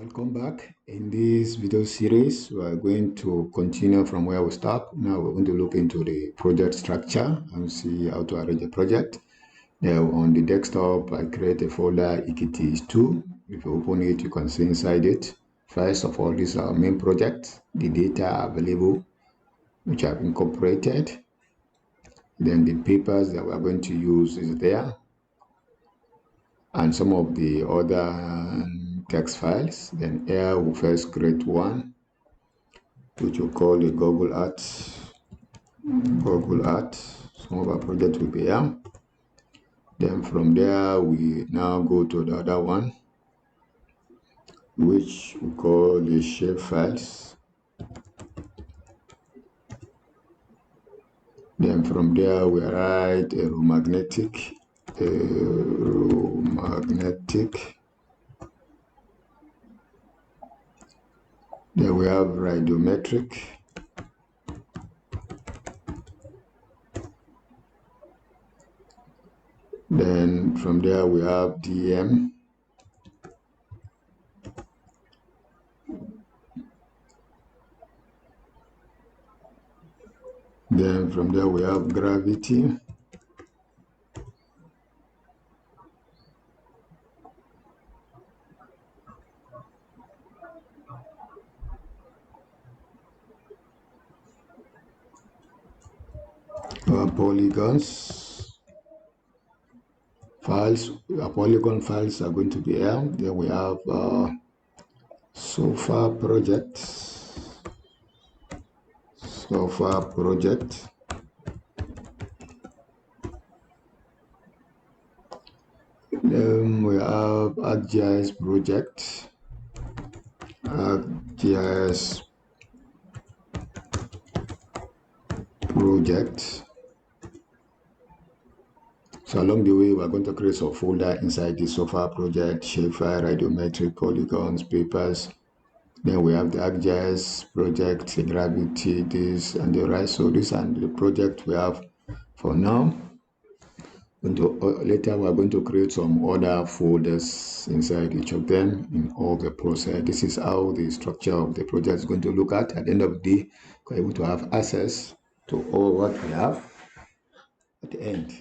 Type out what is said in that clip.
Welcome back. In this video series, we are going to continue from where we stopped. Now we're going to look into the project structure and see how to arrange a project. Now on the desktop, I create a folder EKTs2. If you open it, you can see inside it. First of all, this is our main project, the data available, which I've incorporated. Then the papers that we're going to use is there. And some of the other text files. Then here we'll first create one, which we'll call the Google Art. Some of our project will be here. Then from there, we now go to the other one, which we call the shape files. Then from there, we write aeromagnetic. Then we have radiometric. Then from there we have DM. Then from there we have gravity. Polygons files. Polygon files are going to be here. Then we have so far project. Then we have ArcGIS project. So along the way, we're going to create a folder inside the software project, shapefile, radiometric, polygons, papers. Then we have the ArcGIS project, the gravity, this and the rest. So this and the project we have for now. Later, we're going to create some other folders inside each of them in all the process. This is how the structure of the project is going to look at the end of the day. We're able to have access to all what we have at the end.